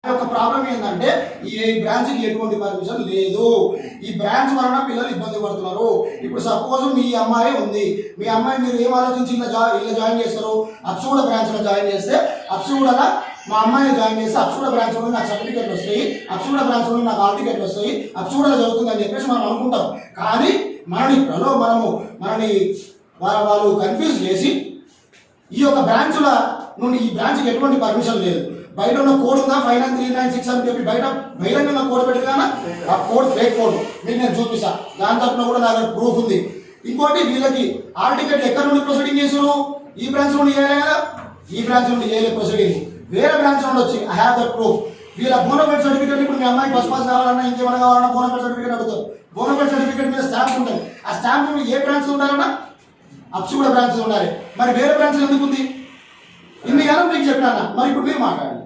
యొక్క ప్రాబ్లం ఏంటంటే ఈ బ్రాంచ్కి ఎటువంటి పర్మిషన్ లేదు. ఈ బ్రాంచ్ వలన పిల్లలు ఇబ్బంది పడుతున్నారు. ఇప్పుడు సపోజ్ మీ అమ్మాయి ఉంది, మీ అమ్మాయి మీరు ఏం ఆలోచించి ఇలా జాయిన్ చేస్తారు? అప్సూడ బ్రాంచ్లో జాయిన్ చేస్తే అప్సూడగా మా అమ్మాయిని జాయిన్ చేస్తే అప్సూడ బ్రాంచ్ నుండి నాకు సర్టిఫికెట్లు వస్తాయి, అప్సూడ బ్రాంచ్ నుండి నాకు హాల్ టికెట్లు వస్తాయి, అప్సూడలో చదువుతుందని చెప్పేసి మనం అనుకుంటాం. కానీ మనని వాళ్ళు కన్ఫ్యూజ్ చేసి ఈ యొక్క బ్రాంచ్ల నుండి ఈ బ్రాంచ్కి ఎటువంటి పర్మిషన్ లేదు. బయట ఉన్న కోడ్ ఉందా 59396 అని చెప్పి బయట బహిరంగంగా కోడ్ పెట్టి కానీ ఆ కోడ్ ఫేక్ కోడ్ మీకు నేను చూపిస్తా. దాని తరఫున కూడా నా దగ్గర ప్రూఫ్ ఉంది. ఇంకోటి వీళ్ళకి హాల్ టికెట్ ఎక్కడ నుండి ప్రొసీడింగ్ చేసారు? ఈ బ్రాంచ్ నుండి చేయలే కదా, ఈ బ్రాంచ్ నుండి చేయలేదు ప్రొసీడింగ్, వేరే బ్రాంచ్ నుండి వచ్చి ఐ హ్యావ్ దట్ ప్రూఫ్. వీళ్ళ బోనఫైడ్ సర్టిఫికేట్ ఇప్పుడు మీ అమ్మాయికి బస్ పాస్ కావాలన్నా ఇంకేమైనా కావాలన్నా బోనఫైడ్ సర్టిఫికేట్ అడుగుతారు. బోనఫైడ్ సర్టిఫికేట్ మీద స్టాంప్ ఉంటుంది. ఆ స్టాంప్ ఏ బ్రాంచ్ ఉండాలన్నా అప్సూడ బ్రాంచ్ ఉండాలి. మరి వేరే బ్రాంచ్ ఎందుకు ఉంది? ఇన్ని కాలం మీకు చెప్పినా. మరి ఇప్పుడు మీరు మాట్లాడండి.